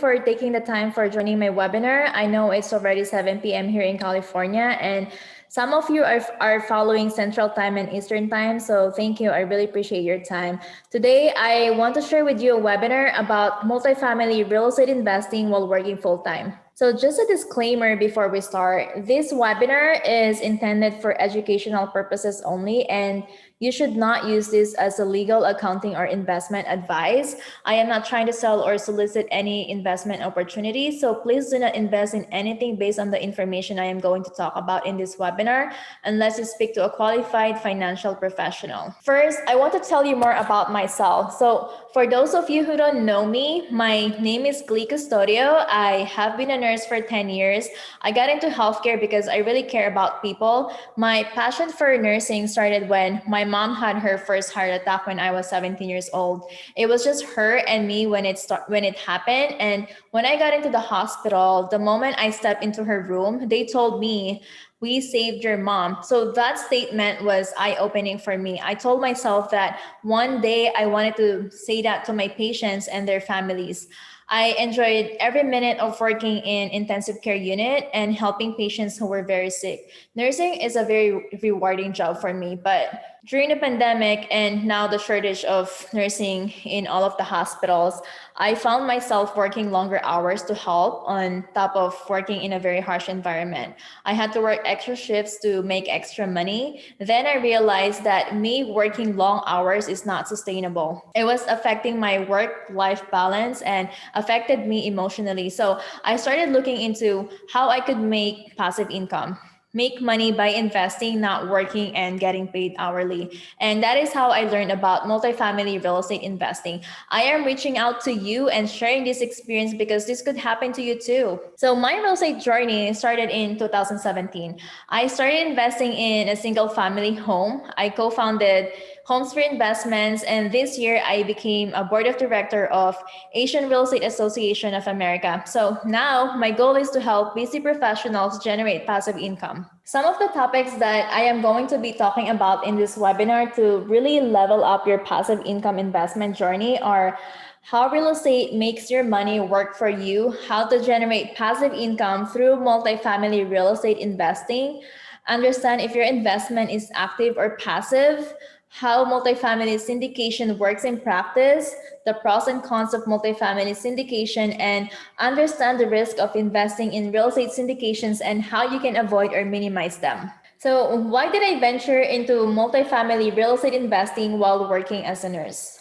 for taking the time for joining my webinar. I know it's already 7 p.m. here in California, and some of you are following Central Time and Eastern Time, so thank you. I really appreciate your time. Today, I want to share with you a webinar about multifamily real estate investing while working full-time. So just a disclaimer before we start, this webinar is intended for educational purposes only, and you should not use this as a legal, accounting, or investment advice. I am not trying to sell or solicit any investment opportunities, so please do not invest in anything based on the information I am going to talk about in this webinar unless you speak to a qualified financial professional. First, I want to tell you more about myself. So for those of you who don't know me, my name is Glee Custodio. I have been a nurse for 10 years. I got into healthcare because I really care about people. My passion for nursing started when my mom had her first heart attack when I was 17 years old. It was just her and me when it happened. And when I got into the hospital, the moment I stepped into her room, they told me, "We saved your mom." So that statement was eye-opening for me. I told myself that one day I wanted to say that to my patients and their families. I enjoyed every minute of working in intensive care unit and helping patients who were very sick. Nursing is a very rewarding job for me, but during the pandemic and now the shortage of nursing in all of the hospitals, I found myself working longer hours to help on top of working in a very harsh environment. I had to work extra shifts to make extra money. Then I realized that me working long hours is not sustainable. It was affecting my work-life balance and affected me emotionally. So I started looking into how I could make passive income. Make money by investing, not working and getting paid hourly. And that is how I learned about multifamily real estate investing. I am reaching out to you and sharing this experience because this could happen to you too. So my real estate journey started in 2017. I started investing in a single family home. I co-founded Homes for Investments, and this year I became a board of director of Asian Real Estate Association of America. So now my goal is to help busy professionals generate passive income. Some of the topics that I am going to be talking about in this webinar to really level up your passive income investment journey are how real estate makes your money work for you, how to generate passive income through multifamily real estate investing, understand if your investment is active or passive, how multifamily syndication works in practice, the pros and cons of multifamily syndication, and understand the risk of investing in real estate syndications and how you can avoid or minimize them. So why did I venture into multifamily real estate investing while working as a nurse?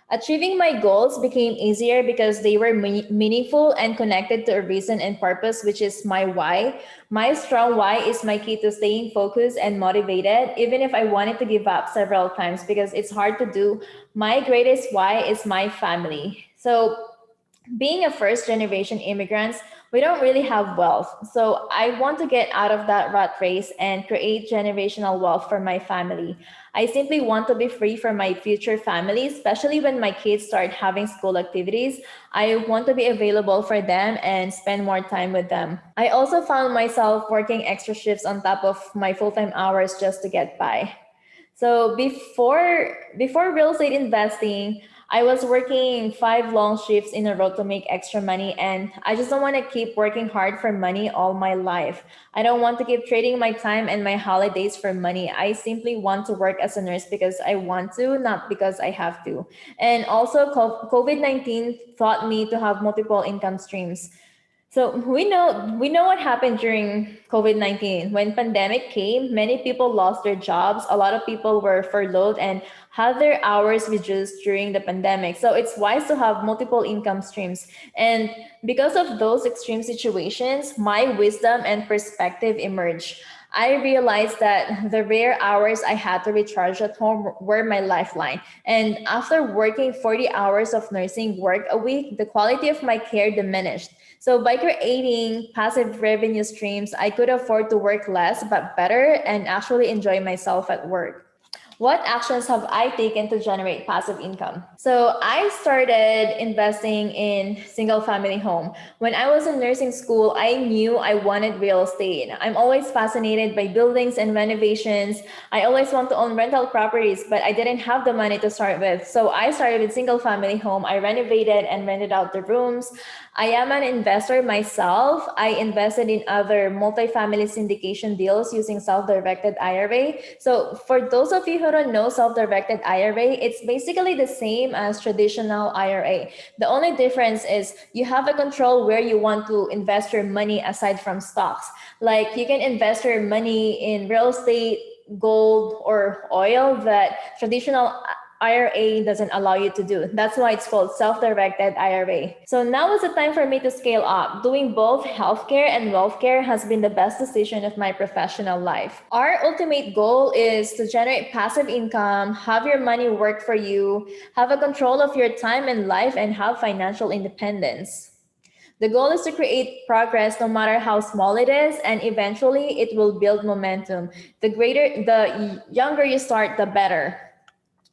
Achieving my goals became easier because they were meaningful and connected to a reason and purpose, which is my why. My strong why is my key to staying focused and motivated, even if I wanted to give up several times because it's hard to do. My greatest why is my family. So being a first generation immigrants, we don't really have wealth. So I want to get out of that rat race and create generational wealth for my family. I simply want to be free for my future family, especially when my kids start having school activities. I want to be available for them and spend more time with them. I also found myself working extra shifts on top of my full-time hours just to get by. So before real estate investing, I was working 5 long shifts in a row to make extra money, and I just don't want to keep working hard for money all my life. I don't want to keep trading my time and my holidays for money. I simply want to work as a nurse because I want to, not because I have to. And also COVID-19 taught me to have multiple income streams. So we know what happened during COVID-19. When pandemic came, many people lost their jobs. A lot of people were furloughed and had their hours reduced during the pandemic. So it's wise to have multiple income streams. And because of those extreme situations, my wisdom and perspective emerged. I realized that the rare hours I had to recharge at home were my lifeline. And after working 40 hours of nursing work a week, the quality of my care diminished. So by creating passive revenue streams, I could afford to work less but better and actually enjoy myself at work. What actions have I taken to generate passive income? So I started investing in single family home. When I was in nursing school, I knew I wanted real estate. I'm always fascinated by buildings and renovations. I always want to own rental properties, but I didn't have the money to start with. So I started with single family home. I renovated and rented out the rooms. I am an investor myself. I invested in other multifamily syndication deals using self-directed IRA. So for those of you who don't know self-directed IRA, it's basically the same as traditional IRA. The only difference is you have a control where you want to invest your money aside from stocks. Like you can invest your money in real estate, gold, or oil that traditional IRA doesn't allow you to do. That's why it's called self-directed IRA. So now is the time for me to scale up. Doing both healthcare and wealthcare has been the best decision of my professional life. Our ultimate goal is to generate passive income, have your money work for you, have a control of your time and life, and have financial independence. The goal is to create progress no matter how small it is, and eventually it will build momentum. The younger you start, the better.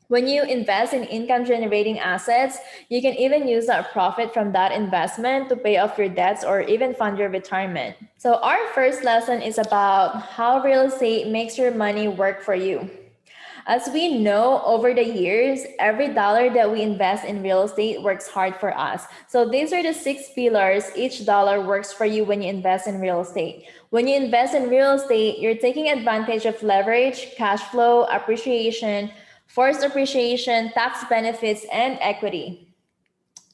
When you invest in income generating assets, you can even use that profit from that investment to pay off your debts or even fund your retirement. So, our first lesson is about how real estate makes your money work for you. As we know, over the years, every dollar that we invest in real estate works hard for us. So these are the 6 pillars. Each dollar works for you when you invest in real estate. When you invest in real estate, you're taking advantage of leverage, cash flow, appreciation, forced appreciation, tax benefits, and equity.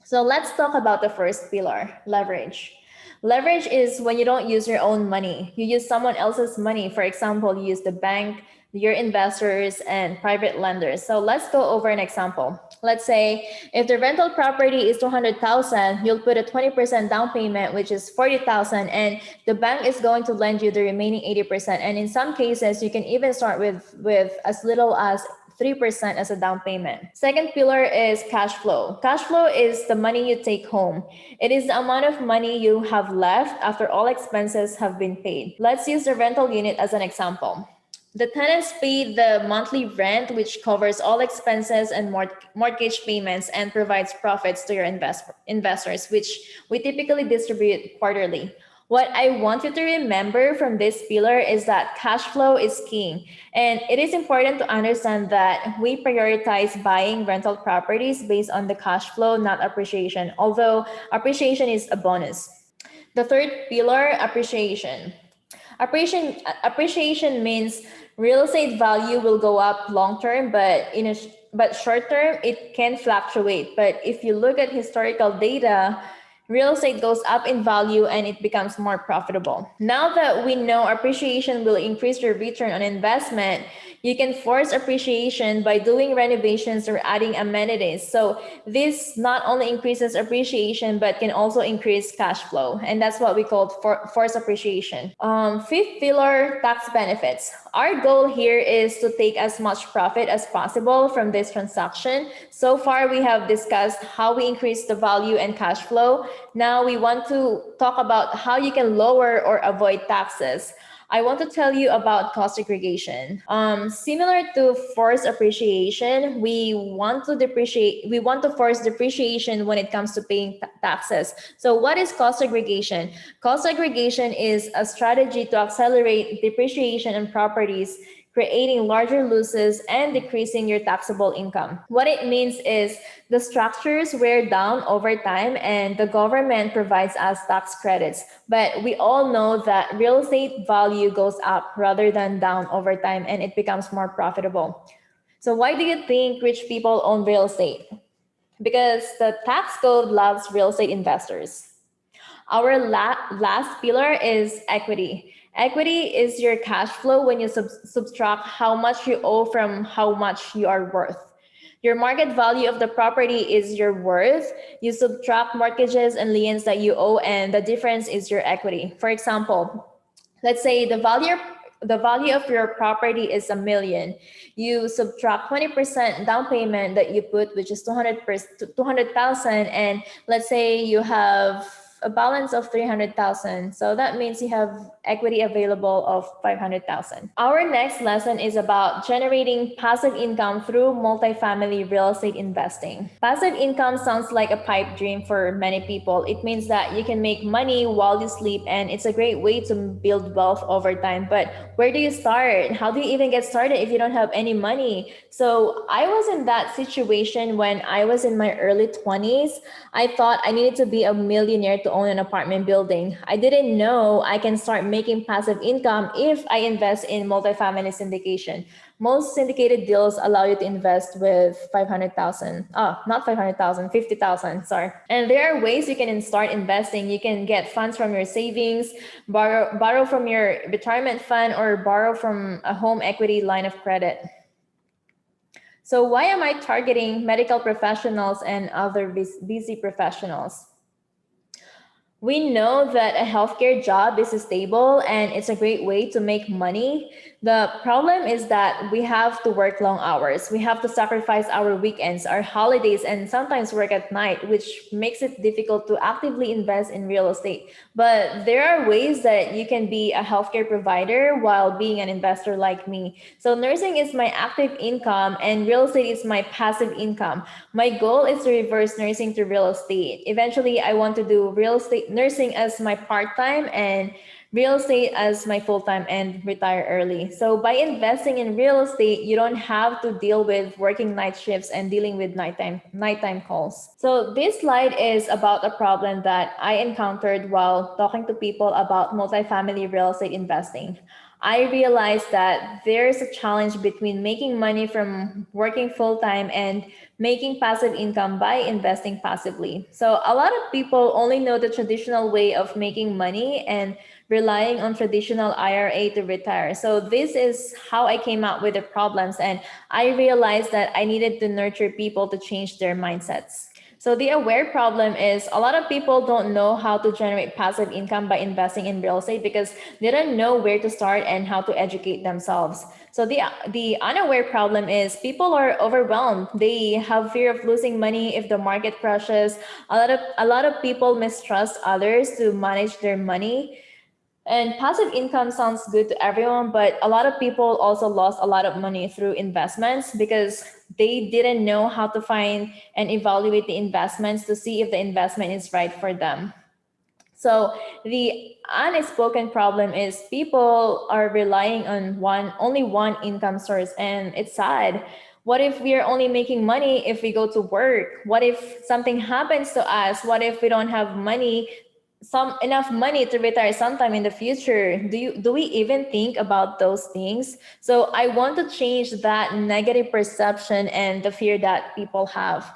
So let's talk about the first pillar, leverage. Leverage is when you don't use your own money. You use someone else's money. For example, you use the bank, your investors, and private lenders. So let's go over an example. Let's say if the rental property is 200,000, you'll put a 20% down payment, which is 40,000, and the bank is going to lend you the remaining 80%. And in some cases, you can even start with as little as 3% as a down payment. Second pillar is cash flow. Cash flow is the money you take home. It is the amount of money you have left after all expenses have been paid. Let's use the rental unit as an example. The tenants pay the monthly rent, which covers all expenses and mortgage payments and provides profits to your investors, which we typically distribute quarterly. What I want you to remember from this pillar is that cash flow is king. And it is important to understand that we prioritize buying rental properties based on the cash flow, not appreciation, although appreciation is a bonus. The third pillar, appreciation. Appreciation means real estate value will go up long term, but short term it can fluctuate. But if you look at historical data, real estate goes up in value and it becomes more profitable. Now that we know appreciation will increase your return on investment, you can force appreciation by doing renovations or adding amenities. So this not only increases appreciation, but can also increase cash flow. And that's what we call force appreciation. Fifth pillar, tax benefits. Our goal here is to take as much profit as possible from this transaction. So far, we have discussed how we increase the value and cash flow. Now we want to talk about how you can lower or avoid taxes. I want to tell you about cost segregation. Similar to forced appreciation, we want to force depreciation when it comes to paying taxes. So what is cost segregation? Cost segregation is a strategy to accelerate depreciation on properties, creating larger losses and decreasing your taxable income. What it means is the structures wear down over time and the government provides us tax credits. But we all know that real estate value goes up rather than down over time and it becomes more profitable. So why do you think rich people own real estate? Because the tax code loves real estate investors. Our last pillar is equity. Equity is your cash flow when you subtract how much you owe from how much you are worth. Your market value of the property is your worth. You subtract mortgages and liens that you owe, and the difference is your equity. For example, let's say the value of your property is $1 million. You subtract 20% down payment that you put, which is 200,000, and let's say you have a balance of 300,000. So that means you have equity available of 500,000. Our next lesson is about generating passive income through multifamily real estate investing. Passive income sounds like a pipe dream for many people. It means that you can make money while you sleep, and it's a great way to build wealth over time. But where do you start? How do you even get started if you don't have any money? So I was in that situation when I was in my early 20s. I thought I needed to be a millionaire to own an apartment building. I didn't know I can start making passive income if I invest in multifamily syndication. Most syndicated deals allow you to invest with 500,000. Not 500,000, 50,000, sorry. And there are ways you can start investing. You can get funds from your savings, borrow from your retirement fund, or borrow from a home equity line of credit. So why am I targeting medical professionals and other busy professionals? We know that a healthcare job is stable and it's a great way to make money. The problem is that we have to work long hours. We have to sacrifice our weekends, our holidays, and sometimes work at night, which makes it difficult to actively invest in real estate. But there are ways that you can be a healthcare provider while being an investor like me. So nursing is my active income and real estate is my passive income. My goal is to reverse nursing to real estate. Eventually, I want to do real estate nursing as my part-time and real estate as my full-time and retire early. So by investing in real estate, you don't have to deal with working night shifts and dealing with nighttime calls. So this slide is about a problem that I encountered while talking to people about multifamily real estate investing. I realized that there's a challenge between making money from working full-time and making passive income by investing passively. So a lot of people only know the traditional way of making money and relying on traditional IRA to retire. So this is how I came out with the problems, and I realized that I needed to nurture people to change their mindsets. So the aware problem is a lot of people don't know how to generate passive income by investing in real estate because they don't know where to start and how to educate themselves. So the unaware problem is people are overwhelmed. They have fear of losing money if the market crashes. A lot of people mistrust others to manage their money. And passive income sounds good to everyone, but a lot of people also lost a lot of money through investments because they didn't know how to find and evaluate the investments to see if the investment is right for them. So the unspoken problem is people are relying on only one income source, and it's sad. What if we are only making money if we go to work? What if something happens to us? What if we don't have enough money to retire sometime in the future? Do we even think about those things? So I want to change that negative perception and the fear that people have.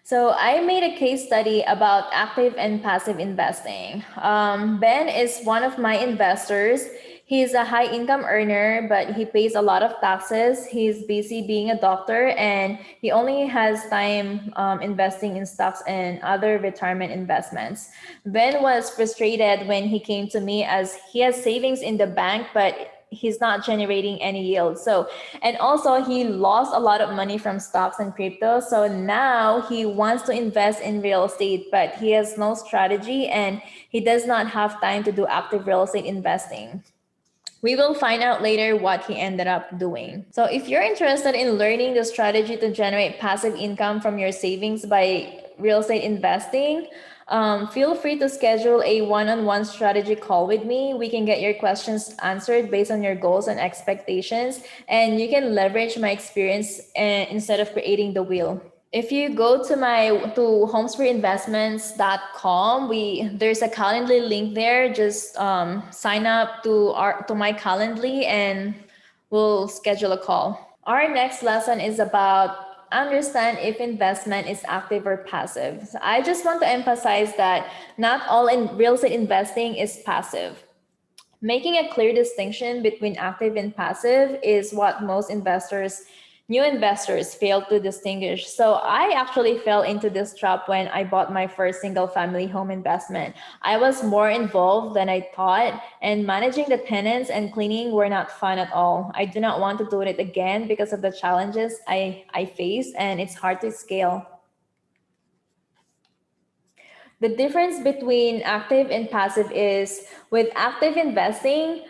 So I made a case study about active and passive investing. Ben is one of my investors. He's a high income earner, but he pays a lot of taxes. He's busy being a doctor, and he only has time investing in stocks and other retirement investments. Ben was frustrated when he came to me as he has savings in the bank, but he's not generating any yield. So, and also he lost a lot of money from stocks and crypto. So now he wants to invest in real estate, but he has no strategy and he does not have time to do active real estate investing. We will find out later what he ended up doing. So if you're interested in learning the strategy to generate passive income from your savings by real estate investing, feel free to schedule a one-on-one strategy call with me. We can get your questions answered based on your goals and expectations, and you can leverage my experience instead of creating the wheel. If you go to homespreeinvestments.com, there's a Calendly link there. Just sign up to my Calendly and we'll schedule a call. Our next lesson is about understand if investment is active or passive. So I just want to emphasize that not all in real estate investing is passive. Making a clear distinction between active and passive is what most new investors fail to distinguish. So I actually fell into this trap when I bought my first single family home investment. I was more involved than I thought, and managing the tenants and cleaning were not fun at all. I do not want to do it again because of the challenges I face, and it's hard to scale. The difference between active and passive is with active investing,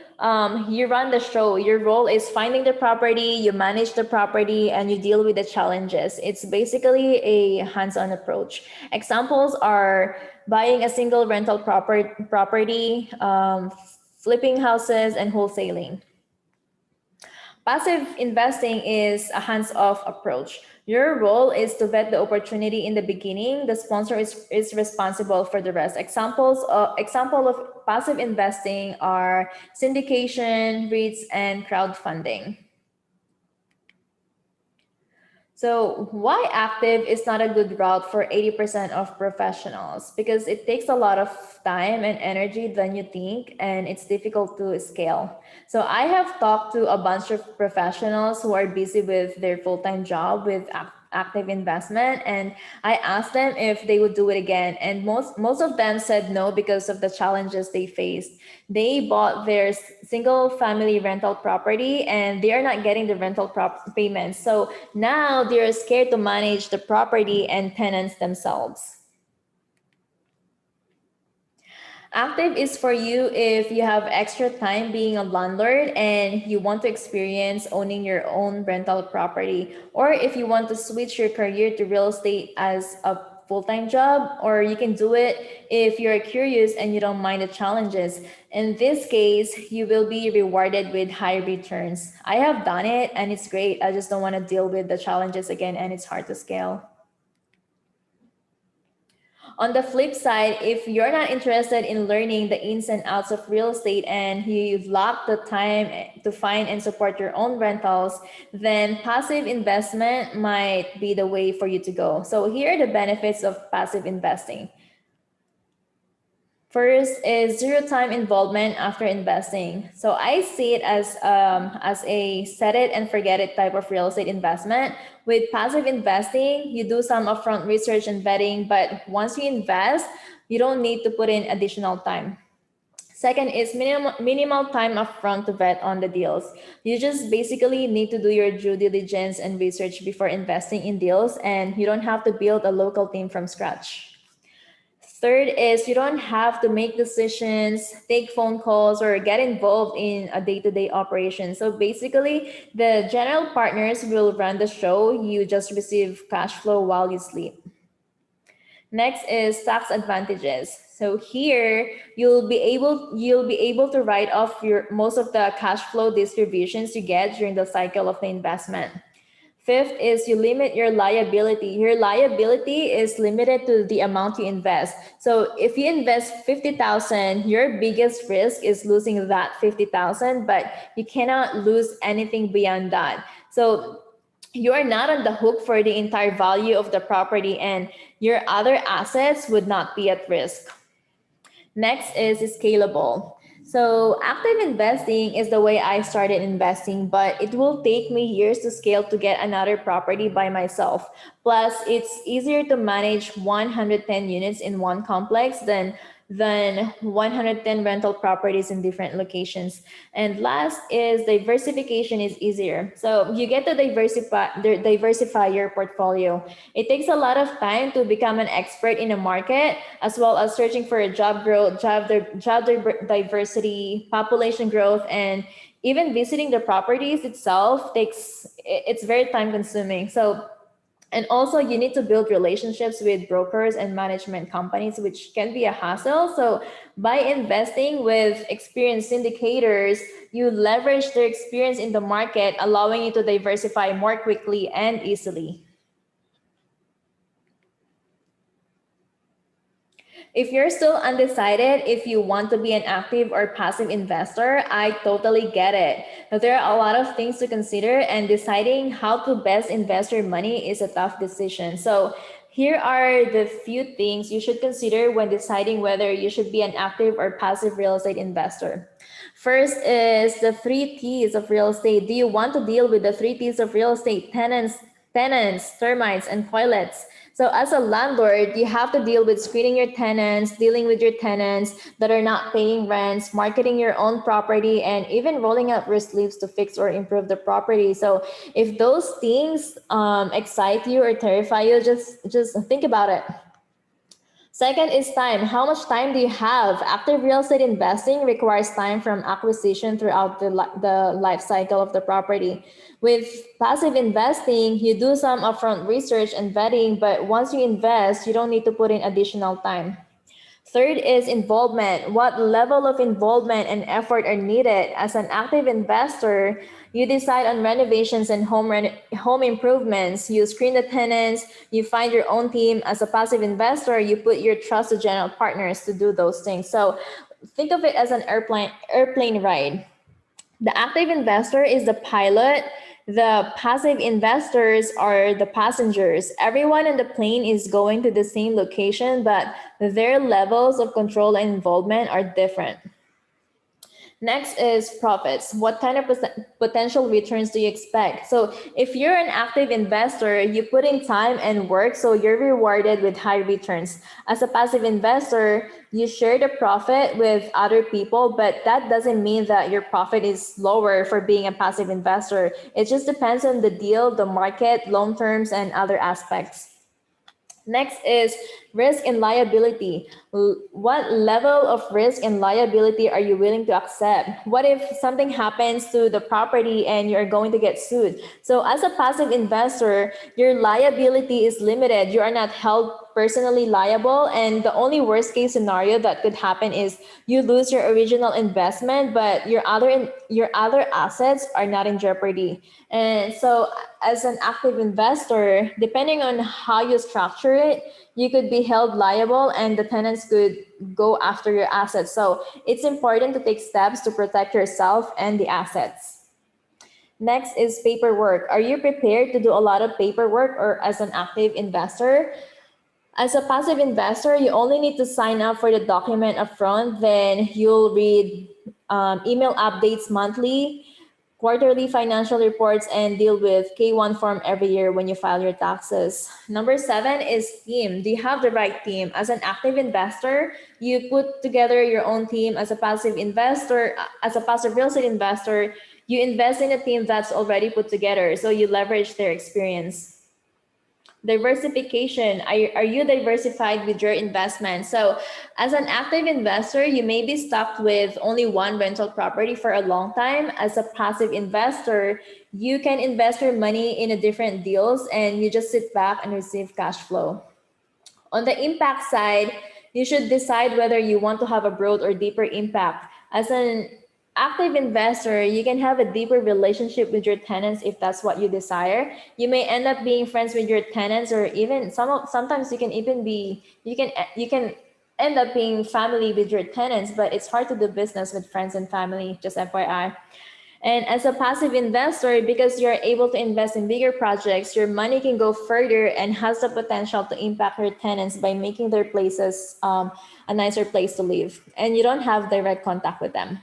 you run the show. Your role is finding the property, you manage the property, and you deal with the challenges. It's basically a hands-on approach. Examples are buying a single rental property, flipping houses, and wholesaling. Passive investing is a hands-off approach. Your role is to vet the opportunity in the beginning. The sponsor is responsible for the rest. Example of passive investing are syndication, REITs, and crowdfunding. So why active is not a good route for 80% of professionals? Because it takes a lot of time and energy than you think, and it's difficult to scale. So I have talked to a bunch of professionals who are busy with their full-time job with active investment, and I asked them if they would do it again, and most of them said no because of the challenges they faced. They bought their single family rental property and they are not getting the rental payments, so now they're scared to manage the property and tenants themselves. Active is for you if you have extra time being a landlord and you want to experience owning your own rental property, or if you want to switch your career to real estate as a full-time job, or you can do it if you're curious and you don't mind the challenges. In this case, you will be rewarded with high returns. I have done it and it's great. I just don't want to deal with the challenges again and it's hard to scale. On the flip side, if you're not interested in learning the ins and outs of real estate and you've lacked the time to find and support your own rentals, then passive investment might be the way for you to go. So here are the benefits of passive investing. First is zero time involvement after investing. So I see it as a set it and forget it type of real estate investment. With passive investing, you do some upfront research and vetting, but once you invest, you don't need to put in additional time. Second is minimal time upfront to vet on the deals. You just basically need to do your due diligence and research before investing in deals, and you don't have to build a local team from scratch. Third is you don't have to make decisions, take phone calls, or get involved in a day-to-day operation. So basically, the general partners will run the show. You just receive cash flow while you sleep. Next is tax advantages. So here you'll be able to write off your most of the cash flow distributions you get during the cycle of the investment. Fifth is you limit your liability. Your liability is limited to the amount you invest. So if you invest 50,000, your biggest risk is losing that 50,000, but you cannot lose anything beyond that. So you are not on the hook for the entire value of the property and your other assets would not be at risk. Next is scalable. So active investing is the way I started investing, but it will take me years to scale to get another property by myself. Plus, it's easier to manage 110 units in one complex than 110 rental properties in different locations. And last is diversification is easier. So you get to diversify your portfolio. It takes a lot of time to become an expert in a market, as well as searching for a job growth, job diversity, population growth, and even visiting the properties itself it's very time consuming. So and also you need to build relationships with brokers and management companies, which can be a hassle. So by investing with experienced syndicators, you leverage their experience in the market, allowing you to diversify more quickly and easily. If you're still undecided if you want to be an active or passive investor, I totally get it. But there are a lot of things to consider, and deciding how to best invest your money is a tough decision. So here are the few things you should consider when deciding whether you should be an active or passive real estate investor. First is the 3 T's of real estate. Do you want to deal with the 3 T's of real estate? Tenants, termites, and toilets. So as a landlord, you have to deal with screening your tenants, dealing with your tenants that are not paying rents, marketing your own property, and even rolling out risk leaves to fix or improve the property. So if those things excite you or terrify you, just think about it. Second is time. How much time do you have? Active real estate investing requires time from acquisition throughout the life cycle of the property. With passive investing, you do some upfront research and vetting, but once you invest, you don't need to put in additional time. Third is involvement. What level of involvement and effort are needed? As an active investor, you decide on renovations and home improvements. You screen the tenants, you find your own team. As a passive investor, you put your trusted general partners to do those things. So think of it as an airplane ride. The active investor is the pilot. The passive investors are the passengers. Everyone on the plane is going to the same location, but their levels of control and involvement are different. Next is profits. What kind of potential returns do you expect? So if you're an active investor, you put in time and work, so you're rewarded with high returns. As a passive investor, you share the profit with other people, but that doesn't mean that your profit is lower for being a passive investor. It just depends on the deal, the market, loan terms, and other aspects. Next is risk and liability. What level of risk and liability are you willing to accept? What if something happens to the property and you're going to get sued? So as a passive investor, your liability is limited. You are not held personally liable, and the only worst case scenario that could happen is you lose your original investment, but your other assets are not in jeopardy. And so as an active investor, depending on how you structure it, you could be held liable and the tenants could go after your assets. So it's important to take steps to protect yourself and the assets. Next is paperwork. Are you prepared to do a lot of paperwork, or as an active investor? As a passive investor, you only need to sign up for the document upfront, then you'll read email updates monthly, quarterly financial reports, and deal with K1 form every year when you file your taxes. Number 7 is team. Do you have the right team? As an active investor, you put together your own team. As a passive investor, as a passive real estate investor, you invest in a team that's already put together, so you leverage their experience. Diversification. Are you diversified with your investment? So as an active investor, you may be stuck with only one rental property for a long time. As a passive investor, you can invest your money in a different deals and you just sit back and receive cash flow. On the impact side, you should decide whether you want to have a broad or deeper impact. As an active investor, you can have a deeper relationship with your tenants if that's what you desire. You may end up being friends with your tenants, or even sometimes you can even be you can end up being family with your tenants, but it's hard to do business with friends and family, just FYI. And as a passive investor, because you're able to invest in bigger projects, your money can go further and has the potential to impact your tenants by making their places a nicer place to live. And you don't have direct contact with them.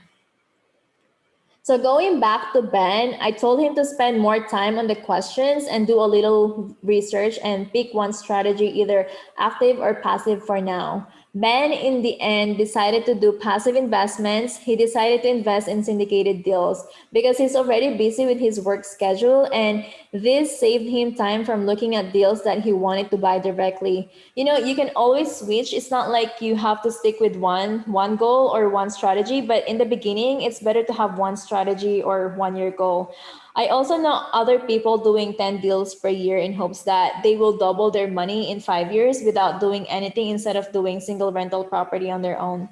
So going back to Ben, I told him to spend more time on the questions and do a little research and pick one strategy, either active or passive for now. Ben, in the end, decided to do passive investments. He decided to invest in syndicated deals because he's already busy with his work schedule, and this saved him time from looking at deals that he wanted to buy directly. You know, you can always switch. It's not like you have to stick with one goal or one strategy, but in the beginning, it's better to have one strategy or 1 year goal. I also know other people doing 10 deals per year in hopes that they will double their money in 5 years without doing anything, instead of doing single rental property on their own.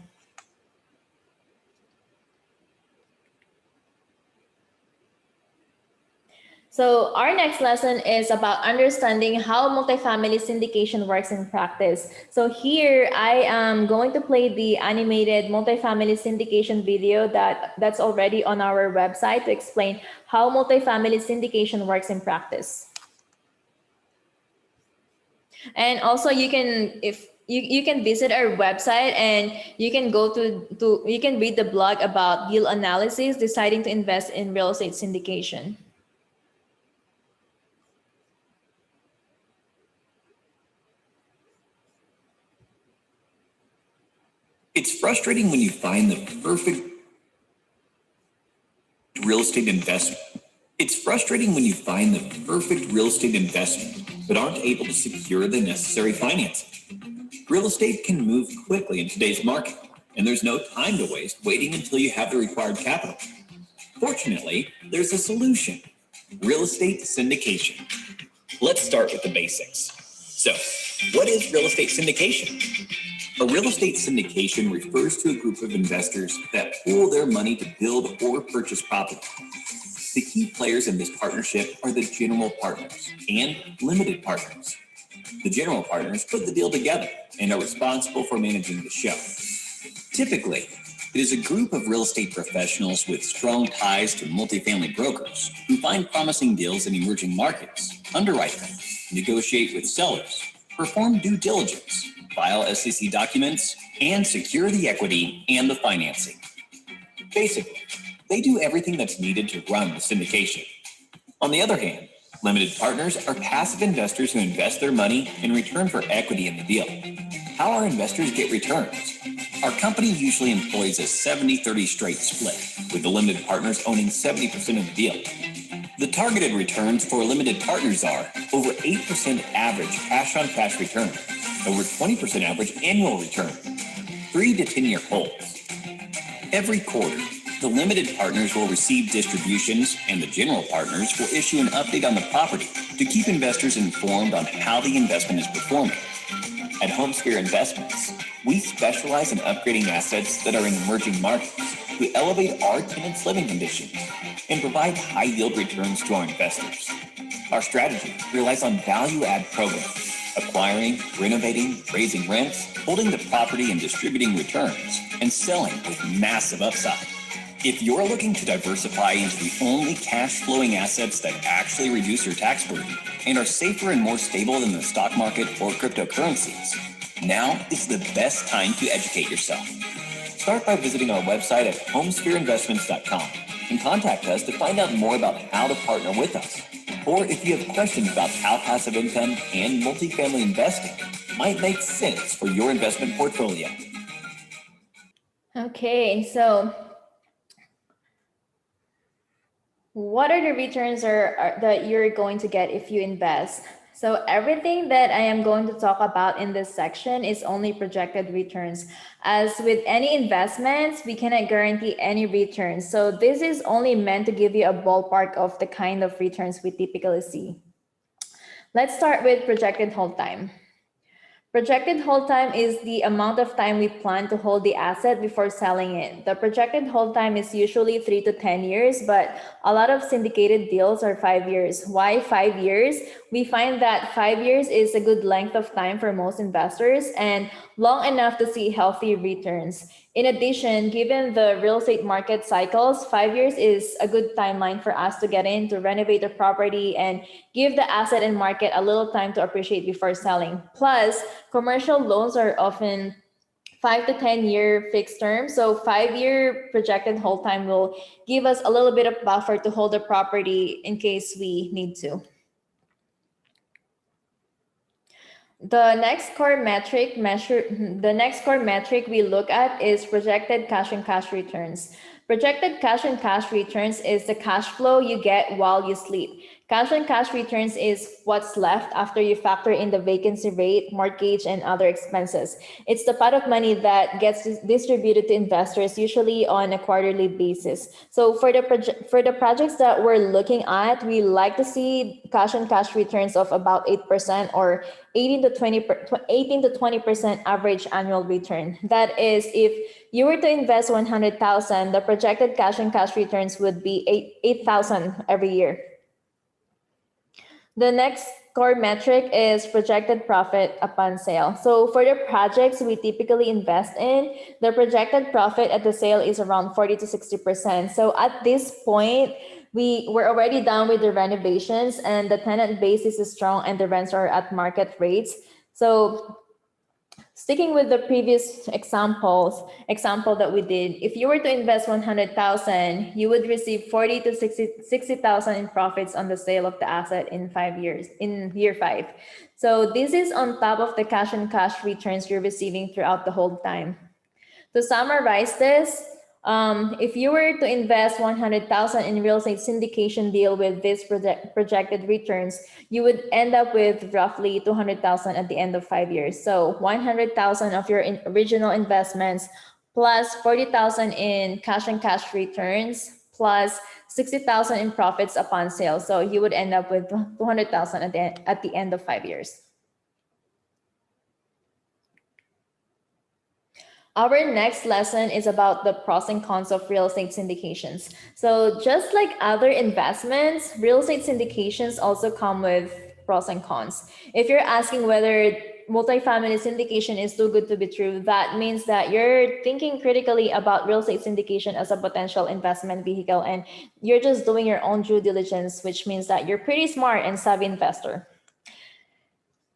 So our next lesson is about understanding how multifamily syndication works in practice. So here I am going to play the animated multifamily syndication video that's already on our website to explain how multifamily syndication works in practice. And also you can, if you can visit our website and you can go to you can read the blog about deal analysis, deciding to invest in real estate syndication. It's frustrating when you find the perfect real estate investment. It's frustrating when you find the perfect real estate investment, but aren't able to secure the necessary financing. Real estate can move quickly in today's market, and there's no time to waste waiting until you have the required capital. Fortunately, there's a solution: real estate syndication. Let's start with the basics. So, what is real estate syndication? A real estate syndication refers to a group of investors that pool their money to build or purchase property. The key players in this partnership are the general partners and limited partners. The general partners put the deal together and are responsible for managing the show. Typically, it is a group of real estate professionals with strong ties to multifamily brokers who find promising deals in emerging markets, underwrite them, negotiate with sellers, perform due diligence, file SEC documents, and secure the equity and the financing. Basically, they do everything that's needed to run the syndication. On the other hand, limited partners are passive investors who invest their money in return for equity in the deal. How our investors get returns? Our company usually employs a 70-30 straight split, with the limited partners owning 70% of the deal. The targeted returns for limited partners are over 8% average cash-on-cash return, over 20% average annual return, 3 to 10-year holds. Every quarter, the limited partners will receive distributions, and the general partners will issue an update on the property to keep investors informed on how the investment is performing. At HomeSphere Investments, we specialize in upgrading assets that are in emerging markets to elevate our tenants' living conditions and provide high-yield returns to our investors. Our strategy relies on value-add programs, acquiring, renovating, raising rents, holding the property and distributing returns, and selling with massive upside. If you're looking to diversify into the only cash-flowing assets that actually reduce your tax burden and are safer and more stable than the stock market or cryptocurrencies, now is the best time to educate yourself. Start by visiting our website at homesphereinvestments.com and contact us to find out more about how to partner with us. Or if you have questions about how passive income and multifamily investing might make sense for your investment portfolio. Okay, so what are the returns that you're going to get if you invest? So everything that I am going to talk about in this section is only projected returns. As with any investments, we cannot guarantee any returns. So this is only meant to give you a ballpark of the kind of returns we typically see. Let's start with projected hold time. Projected hold time is the amount of time we plan to hold the asset before selling it. The projected hold time is usually 3 to 10 years, but a lot of syndicated deals are 5 years. Why 5 years? We find that 5 years is a good length of time for most investors and long enough to see healthy returns. In addition, given the real estate market cycles, 5 years is a good timeline for us to get in, to renovate the property and give the asset and market a little time to appreciate before selling. Plus, commercial loans are often 5 to 10 year fixed term. So 5-year projected hold time will give us a little bit of buffer to hold the property in case we need to. The next core metric we look at is projected cash and cash returns. Projected cash and cash returns is the cash flow you get while you sleep. Cash and cash returns is what's left after you factor in the vacancy rate, mortgage, and other expenses. It's the pot of money that gets distributed to investors, usually on a quarterly basis. So for the projects that we're looking at, we like to see cash and cash returns of about 8% or 18 to 20% average annual return. That is, if you were to invest 100,000, the projected cash and cash returns would be 8,000 every year. The next core metric is projected profit upon sale. So for the projects we typically invest in, the projected profit at the sale is around 40 to 60%. So at this point, we're already done with the renovations and the tenant base is strong and the rents are at market rates. So sticking with the previous example that we did, if you were to invest 100,000, you would receive 40 to 60,000 in profits on the sale of the asset in 5 years, in year 5. So this is on top of the cash and cash returns you're receiving throughout the whole time. To summarize this, If you were to invest 100,000 in real estate syndication deal with this projected returns, you would end up with roughly 200,000 at the end of 5 years. So 100,000 of your original investments plus 40,000 in cash and cash returns plus 60,000 in profits upon sale. So you would end up with 200,000 at the end of 5 years. Our next lesson is about the pros and cons of real estate syndications. So, just like other investments, real estate syndications also come with pros and cons. If you're asking whether multifamily syndication is too good to be true, that means that you're thinking critically about real estate syndication as a potential investment vehicle and you're just doing your own due diligence, which means that you're pretty smart and savvy investor.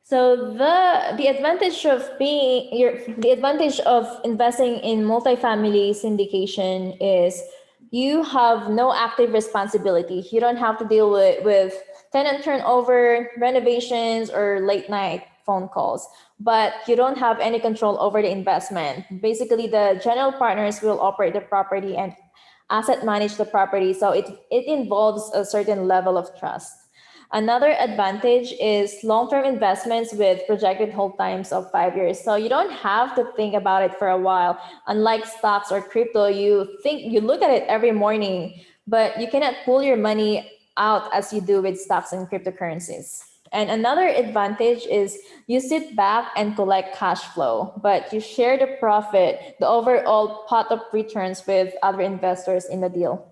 So the advantage of the advantage of investing in multifamily syndication is you have no active responsibility. You don't have to deal with tenant turnover, renovations, or late night phone calls. But you don't have any control over the investment. Basically, the general partners will operate the property and asset manage the property. So it involves a certain level of trust. Another advantage is long-term investments with projected hold times of 5 years. So you don't have to think about it for a while. Unlike stocks or crypto, you look at it every morning, but you cannot pull your money out as you do with stocks and cryptocurrencies. And another advantage is you sit back and collect cash flow, but you share the profit, the overall pot of returns with other investors in the deal.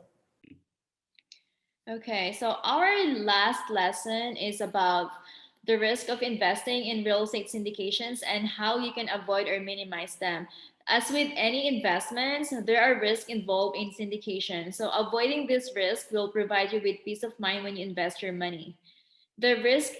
Okay, so our last lesson is about the risk of investing in real estate syndications and how you can avoid or minimize them. As with any investments, there are risks involved in syndication. So avoiding this risk will provide you with peace of mind when you invest your money. The risk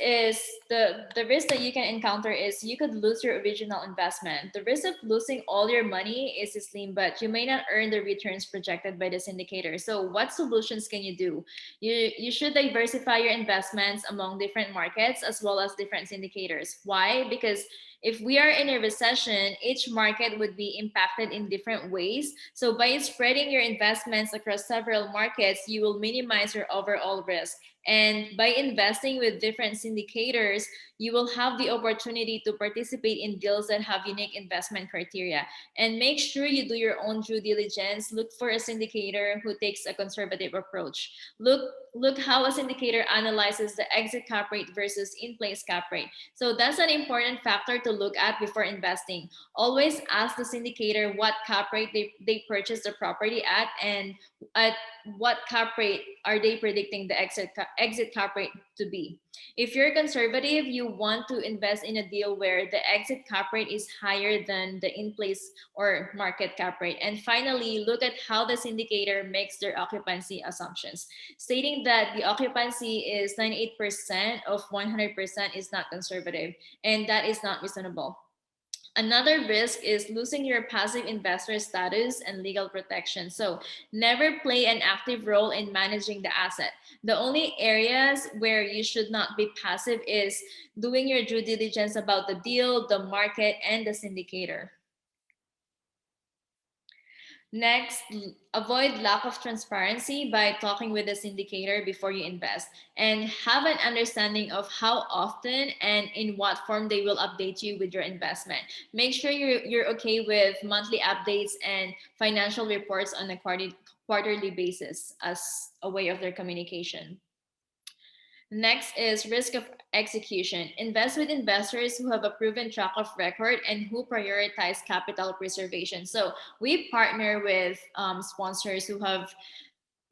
that you can encounter is you could lose your original investment. The risk of losing all your money is slim, but you may not earn the returns projected by the syndicator. So what solutions can you do? You should diversify your investments among different markets as well as different syndicators. Why? Because if we are in a recession, each market would be impacted in different ways. So by spreading your investments across several markets, you will minimize your overall risk. And by investing with different syndicators, you will have the opportunity to participate in deals that have unique investment criteria. And make sure you do your own due diligence. Look for a syndicator who takes a conservative approach. Look how a syndicator analyzes the exit cap rate versus in-place cap rate. So that's an important factor to look at before investing. Always ask the syndicator what cap rate they purchased the property at and at what cap rate are they predicting the exit cap rate to be. If you're conservative, you want to invest in a deal where the exit cap rate is higher than the in-place or market cap rate. And finally, look at how the syndicator makes their occupancy assumptions. Stating that the occupancy is 98% of 100% is not conservative, and that is not reasonable. Another risk is losing your passive investor status and legal protection. So, never play an active role in managing the asset. The only areas where you should not be passive is doing your due diligence about the deal, the market, and the syndicator. Next, avoid lack of transparency by talking with the syndicator before you invest and have an understanding of how often and in what form they will update you with your investment. Make sure you're okay with monthly updates and financial reports on a quarterly basis as a way of their communication. Next is risk of execution. Invest with investors who have a proven track of record and who prioritize capital preservation. So we partner with sponsors who have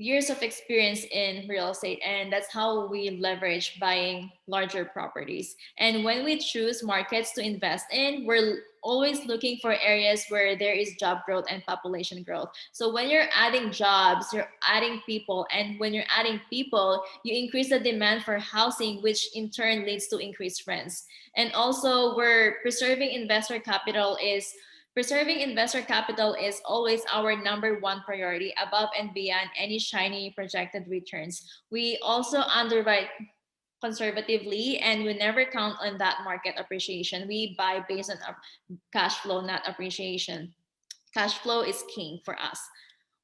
years of experience in real estate, and that's how we leverage buying larger properties. And when we choose markets to invest in, we're always looking for areas where there is job growth and population growth. So when you're adding jobs, you're adding people, and when you're adding people, you increase the demand for housing, which in turn leads to increased rents. And also, we're preserving investor capital is always our number one priority above and beyond any shiny projected returns. We also underwrite conservatively and we never count on that market appreciation. We buy based on cash flow, not appreciation. Cash flow is king for us.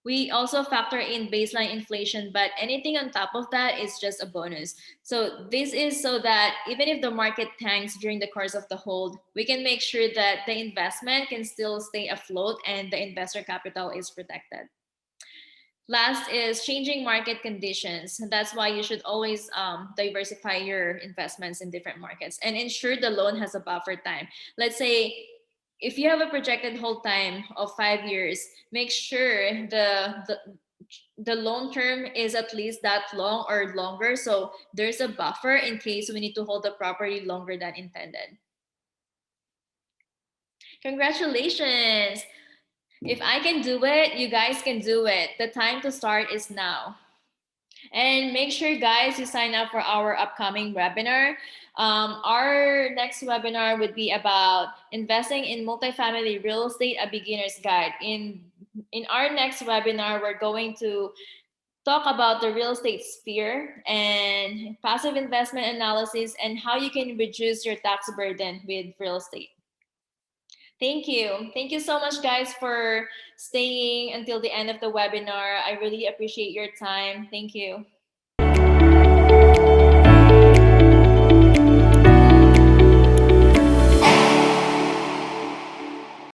We also factor in baseline inflation, but anything on top of that is just a bonus. So this is so that even if the market tanks during the course of the hold, we can make sure that the investment can still stay afloat and the investor capital is protected. Last is changing market conditions. That's why you should always diversify your investments in different markets and ensure the loan has a buffer time. Let's say if you have a projected hold time of 5 years, make sure the loan term is at least that long or longer. So there's a buffer in case we need to hold the property longer than intended. Congratulations! If I can do it, you guys can do it. The time to start is now. And make sure, guys, you sign up for our upcoming webinar. Our next webinar would be about investing in multifamily real estate, a beginner's guide. In our next webinar, we're going to talk about the real estate sphere and passive investment analysis and how you can reduce your tax burden with real estate. Thank you. Thank you so much, guys, for staying until the end of the webinar. I really appreciate your time. Thank you.